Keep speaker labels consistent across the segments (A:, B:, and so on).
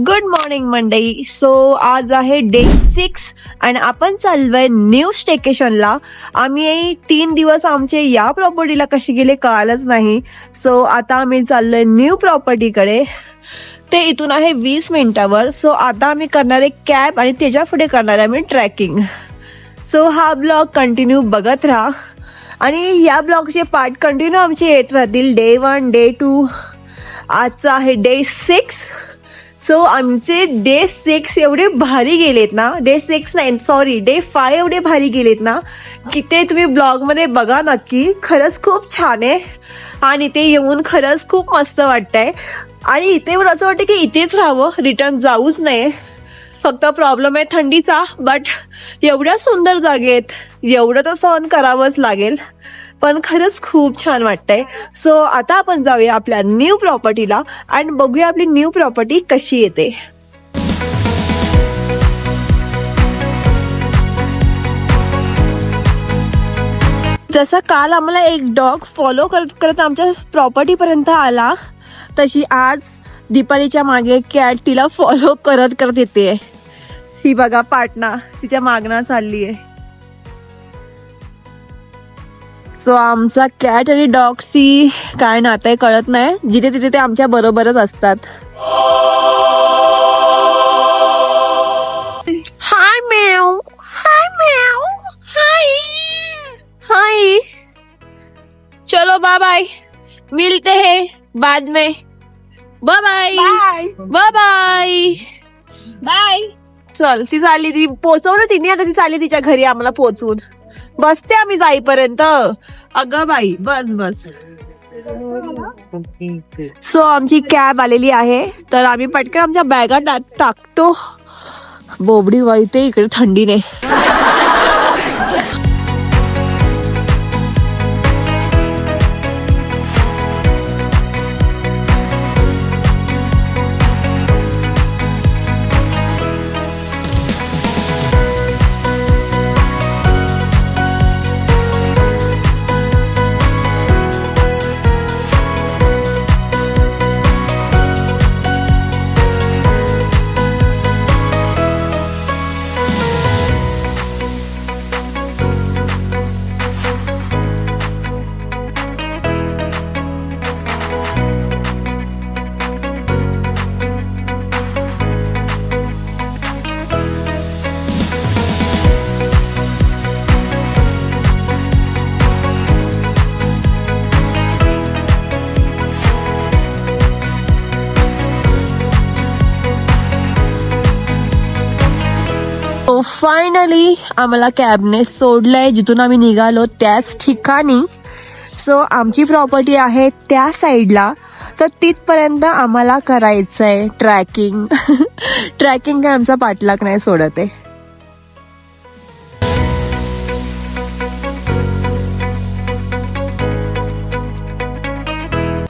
A: Good morning मंडई. So आज आहे day 6 आणि आपण चाललोय न्यू स्टेकेशनला. आम्ही 3 दिवस आमचे या प्रॉपर्टीला कसे गेले कळालंच नाही. सो आता आम्ही चाललोय न्यू प्रॉपर्टीकडे. ते इथून आहे 20 मिनिटावर. सो आता आम्ही करणार आहे कॅब आणि त्याच्या पुढे करणार आहे आम्ही ट्रॅकिंग. सो हा ब्लॉग कंटिन्यू बघत राहा आणि या ब्लॉगचे पार्ट कंटिन्यू आमचे येत राहतील. डे 1, डे 2, आजचा आहे डे 6. सो आमचे डे 6 एवढे भारी गेलेत ना, डे 6 नाही सॉरी डे 5 एवढे भारी गेलेत ना की ते तुम्ही ब्लॉगमध्ये बघा नक्की. खरंच खूप छान आहे आणि ते येऊन खरंच खूप मस्त वाटतंय. आणि इथे पण असं वाटतं की इथेच राहावं, रिटर्न जाऊच नये. फक्त प्रॉब्लेम आहे थंडीचा. बट एवढ्या सुंदर जागेत एवढं तर सहन करावंच लागेल. पण खरंच खूप छान वाटतंय. सो आता आपण जाऊया आपल्या न्यू प्रॉपर्टीला आणि बघूया आपली न्यू प्रॉपर्टी कशी येते. जसं काल आम्हाला एक डॉग फॉलो करत करत आमच्या प्रॉपर्टी पर्यंत आला, तशी आज दीपालीच्या मागे कॅट तिला फॉलो करत करत येते. ही बघा पाटणा तिच्या मागणं चालली आहे. सो आमचा कॅट आणि डॉगशी काय नातं आहे कळत नाही. जिथे तिथे ते आमच्या बरोबरच असतात. हाय मॅव, हाय मॅव, हाय हाय. चलो बाय बाय, मिलते हैं बाद में. Bye bye bye bye bye. चल ती चालली, ती पोचवलं तिने. आता ती चालली तिच्या घरी आम्हाला पोचवून. बसते आम्ही जाईपर्यंत. अगं बाई बस बस. सो आमची कॅब आलेली आहे तर आम्ही पटकन आमच्या बॅगा टाकतो. बोबडी वाईते इकडे थंडीने. फायनली आम्हाला कॅबने सोडलंय जिथून आम्ही निघालो त्याच ठिकाणी. सो आमची प्रॉपर्टी आहे त्या साईडला, तर तिथपर्यंत आम्हाला करायचंय ट्रॅकिंग. ट्रॅकिंग काय आमचा पाठलाग नाही सोडत आहे.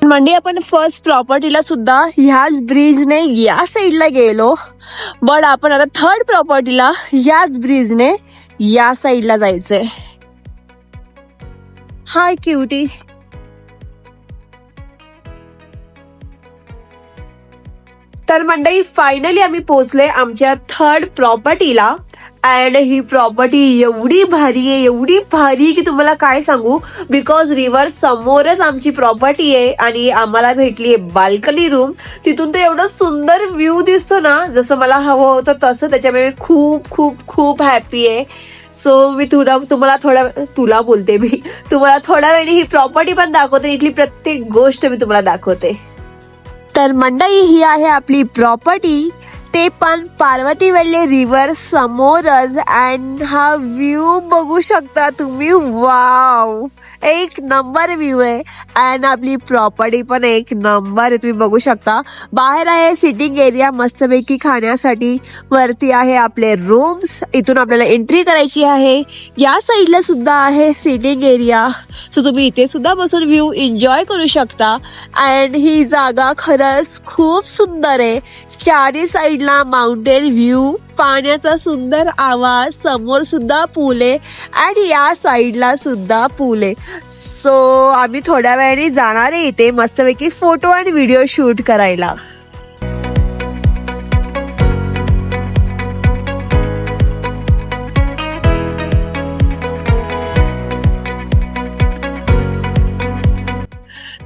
A: म्हणजे आपण फर्स्ट प्रॉपर्टीला सुद्धा ह्याच ब्रिजने या साईडला गेलो. बट आपण आता थर्ड प्रॉपर्टीला याच ब्रिजने या साईडला जायचंय. हाय क्यूटी. तर मंडळी फायनली आम्ही पोहोचले आमच्या थर्ड प्रॉपर्टीला. अँड ही प्रॉपर्टी एवढी भारी आहे, एवढी भारी की तुम्हाला काय सांगू. बिकॉज रिव्हर समोरच आमची प्रॉपर्टी आहे आणि आम्हाला भेटली आहे बाल्कनी रूम. तिथून तर एवढं सुंदर व्ह्यू दिसतो ना, जसं मला हवं होतं तसं. त्याच्यामुळे खूप खूप खूप हॅपी आहे. सो मी तुम्हाला थोड्या वेळी ही प्रॉपर्टी पण दाखवते. इथली प्रत्येक गोष्ट मी तुम्हाला दाखवते. तर मंडळी ही आहे आपली प्रॉपर्टी, ते पण पार्वती वेल्ले रिव्हर समोरच. अँड हा व्ह्यू बघू शकता तुम्ही. वाव, एक नंबर व्ह्यू आहे. अँड आपली प्रॉपर्टी पण एक नंबर आहे, तुम्ही बघू शकता. बाहेर आहे सिटिंग एरिया मस्तपैकी खाण्यासाठी. वरती आहे आपले रूम्स, इथून आपल्याला एंट्री करायची आहे. या साईडला सुद्धा आहे सिटिंग एरिया. सो तुम्ही इथे सुद्धा बसून व्ह्यू एन्जॉय करू शकता. अँड ही जागा खरंच खूप सुंदर आहे. चारी साईडला माउंटेन व्ह्यू, पाण्याचा सुंदर आवाज, समोर सुद्धा पूल आहे आणि या साईडला सुद्धा पूल आहे. सो आम्ही थोड्या वेळाने जाणार आहे इथे मस्तपैकी फोटो आणि व्हिडिओ शूट करायला.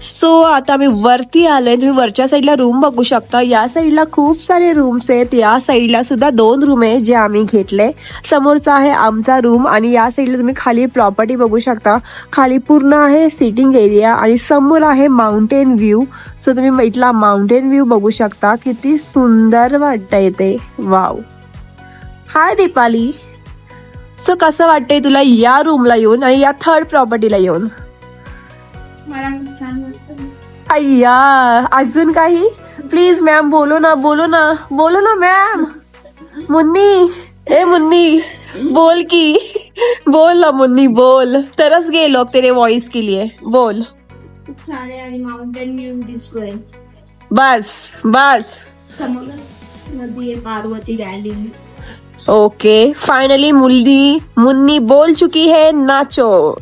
A: सो आता आम्ही वरती आलोय. तुम्ही वरच्या साईडला रूम बघू शकता. या साईडला खूप सारे रूम्स आहेत. या साईडला सुद्धा 2 रूम आहे जे आम्ही घेतले. समोरचा आहे आमचा रूम आणि या साईडला तुम्ही खाली प्रॉपर्टी बघू शकता. खाली पूर्ण आहे सिटिंग एरिया आणि समोर आहे माउंटेन व्ह्यू. सो तुम्ही इथला माउंटेन व्ह्यू बघू शकता. किती सुंदर वाटतंय ते. वाव. हाय दीपाली. सो कसं वाटतंय तुला या रूमला येऊन आणि या थर्ड प्रॉपर्टीला येऊन?
B: मला छान वाटतं.
A: अय्या अजून काही? प्लीज मॅम बोलो ना बोलो ना बोलो ना मॅम. मुन्नी ए मुन्नी बोल की. बोल ना मुन्नी बोल. तरस गए लोग तेरे वॉइस के लिए. बोल.
B: खूप छान आहे आणि माउंटेन व्ह्यू दिसतोय.
A: बस बस.
B: समोर नदी आहे, Parvati valley.
A: Okay finally Munni बोल चुकी है. नाचो.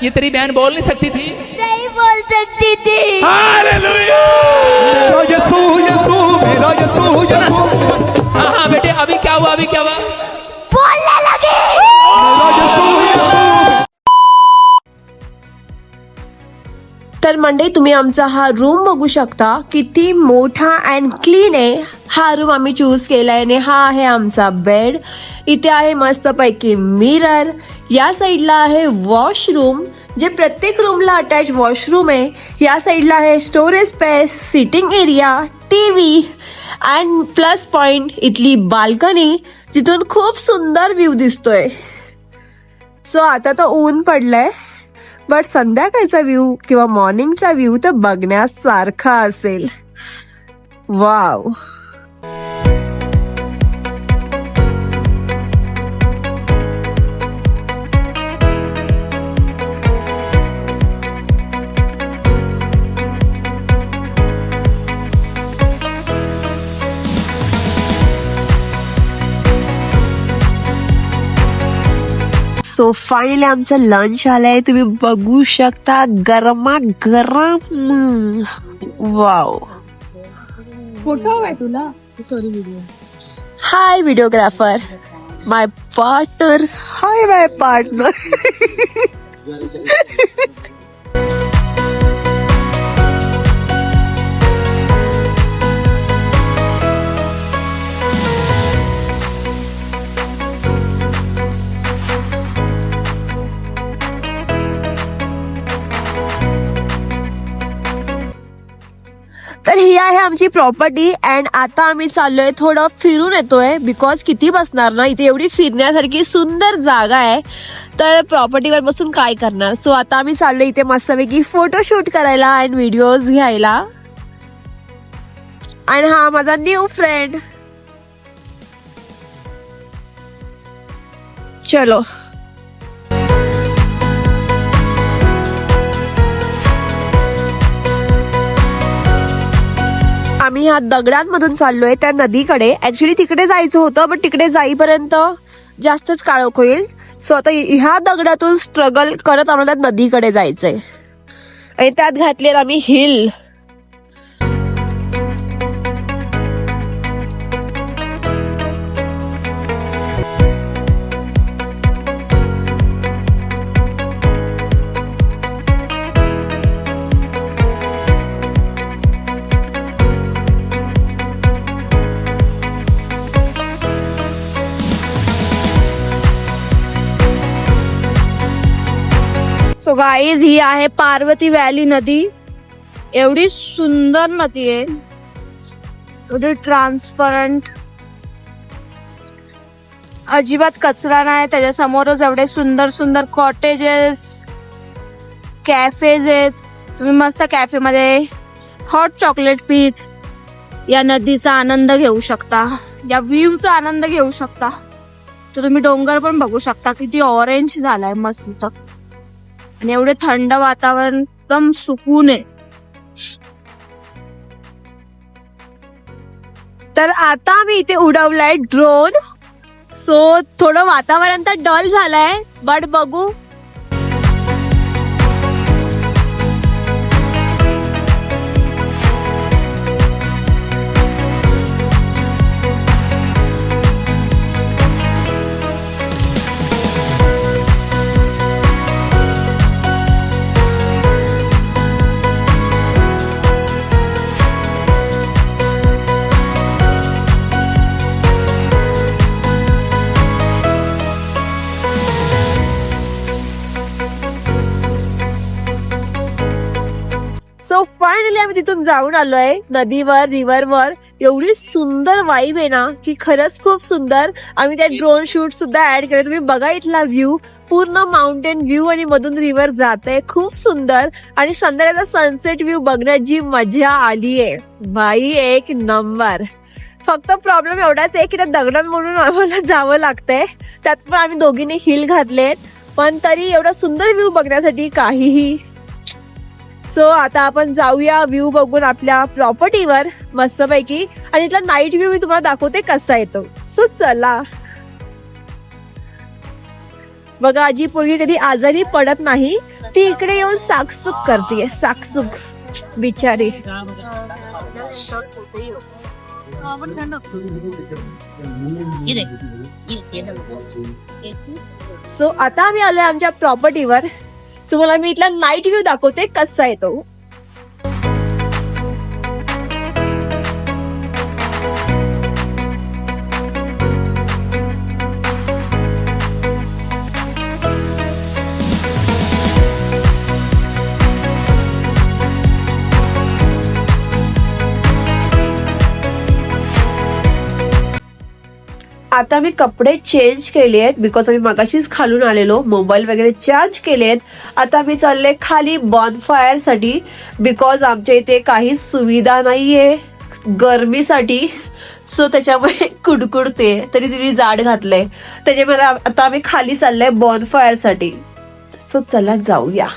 C: ये तेरी बहन बोल नहीं सकती थी।
B: नहीं बोल सकती थी.
C: हालेलुया।
D: मेरा यीशु यीशु मेरा यीशु यीशु।
C: हाँ बेटे अभी क्या हुआ
B: बोलने लगे.
D: मेरा यीशु यीशु।
A: तर मंडळी तुम्ही आमचा हा रूम बघू शकता. किती मोठा अँड क्लीन आहे. हा रूम आम्ही चूज केलाय आणि हा आहे आमचा बेड. इथे आहे मस्तपैकी मिरर. या साईडला आहे वॉशरूम जे प्रत्येक रूमला अटॅच वॉशरूम आहे. या साईडला आहे storage space, sitting area, TV and plus point इथली बाल्कनी जिथून खूप सुंदर व्ह्यू दिसतोय. सो आता तर ऊन पडलंय बट संध्याकाळचा व्ह्यू किंवा मॉर्निंगचा व्ह्यू तर बघण्यासारखा असेल. वाव. सो फायनली आमचं लंच आलंय. तुम्ही बघू शकता गरमागरम. वाव.
B: फोटो हवाय तुला? Sorry video.
A: High videographer. My partner. Hi my partner. तर ही आहे आमची प्रॉपर्टी अँड आता आम्ही चाललोय थोडं फिरून येतोय बिकॉज किती बसणार ना. इथे एवढी फिरण्यासारखी सुंदर जागा आहे तर प्रॉपर्टीवर बसून काय करणार. सो आता आम्ही चाललोय इथे मस्तपैकी फोटोशूट करायला अँड व्हिडिओज घ्यायला. आणि हा माझा न्यू फ्रेंड. चलो. आम्ही ह्या दगडांमधून चाललोय त्या नदीकडे. ऍक्च्युली तिकडे जायचं होतं बट तिकडे जाईपर्यंत जास्तच काळोख होईल. सो आता ह्या दगडातून स्ट्रगल करत आम्हाला नदीकडे जायचंय आणि त्यात घातलेत आम्ही हिल.
B: सो गाईज ही आहे पार्वती व्हॅली नदी. एवढी सुंदर नदी आहे, एवढी ट्रान्सपरंट, अजिबात कचरा नाही. त्याच्या समोरच एवढे सुंदर सुंदर कॉटेजेस, कॅफेज आहेत. तुम्ही मस्त कॅफे मध्ये हॉट चॉकलेट पीत या नदीचा आनंद घेऊ शकता, या व्ह्यूचा आनंद घेऊ शकता. तर तुम्ही डोंगर पण बघू शकता किती ऑरेंज झालाय मस्त. आणि एवढे थंड वातावरण, एकदम सुकून आहे.
A: तर आता आम्ही इथे उडवलाय ड्रोन. सो थोडं वातावरण तर डल झालंय बट बघू. सो फायनली आम्ही तिथून जाऊन आलोय नदीवर, रिव्हरवर. एवढी सुंदर वाईब आहे ना की खरंच खूप सुंदर. आम्ही त्यात ड्रोन शूट सुद्धा ऍड केले. तुम्ही बघा इथला व्ह्यू, पूर्ण माउंटेन व्ह्यू आणि मधून रिव्हर जाते, खूप सुंदर. आणि संध्याकाळचा सनसेट व्ह्यू बघण्यात जी मजा आलीये बाई, एक नंबर. फक्त प्रॉब्लेम एवढाच आहे की त्या दगडात म्हणून आम्हाला जावं लागतंय. त्यात पण आम्ही दोघींनी हिल घातलेत, पण तरी एवढा सुंदर व्ह्यू बघण्यासाठी काहीही. सो आता आपण जाऊया व्ह्यू बघून आपल्या प्रॉपर्टीवर मस्तपैकी. आणि इथला नाईट व्ह्यू मी तुम्हाला दाखवते कसा येतो. सो चला. बघा, जी पोरगी कधी आजारी पडत नाही ती इकडे येऊन साकसूक करते, साकसूक बिचारी. सो आता आम्ही आलोय आमच्या प्रॉपर्टीवर. तुम्हाला मी इथला नाईट व्ह्यू दाखवते कसा येतो. आता मी कपडे चेंज केले आहेत बिकॉज आम्ही मगाशीच खालून आलेलो, मोबाईल वगैरे चार्ज केलेत. आता मी चालले खाली बॉनफायर साठी बिकॉज आमच्या इथे काहीच सुविधा नाहीये गरमीसाठी. सो त्याच्यामुळे कुडकुडते, तरी तिने जाड घातलंय. त्याच्यामुळे आता आम्ही खाली चाललोय बॉनफायर साठी. सो चला जाऊया.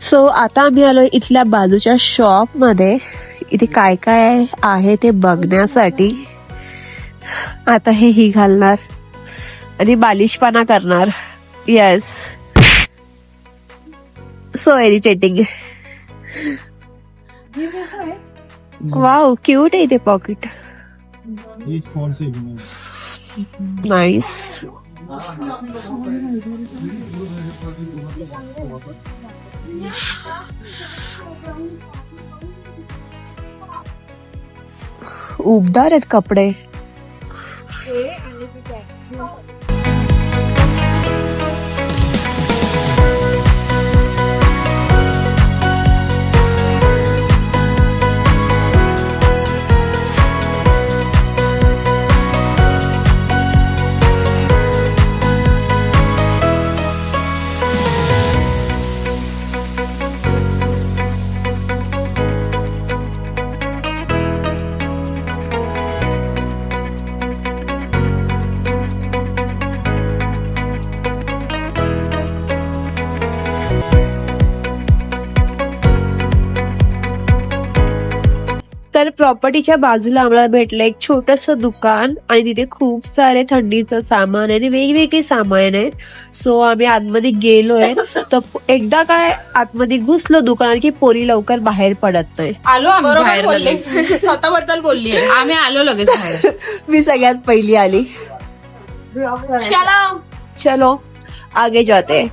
A: सो आता आम्ही आलोय इथल्या बाजूच्या शॉप मध्ये. इथे काय काय आहे ते बघण्यासाठी. आता ही घालणार आणि बालिशपणा करणार. Yes, so irritating. Wow, cute आहे ते पॉकेट. नाईस. उबदार आहेत कपडे. तर प्रॉपर्टीच्या बाजूला आम्हाला भेटलं एक छोटंसं दुकान आणि तिथे खूप सारे थंडीचं सामान आहे आणि वेगवेगळे सामान आहेत. सो आम्ही आतमध्ये गेलोय तर एकदा काय आतमध्ये घुसलो दुकानात की पोरी लवकर बाहेर पडत नाही.
E: आलो आम्ही बाहेर लगेच. स्वतःबद्दल बोलली आम्ही आलो लगेच बाहेर.
A: मी सगळ्यात पहिली आली.
E: चलो
A: चलो आगे जाते.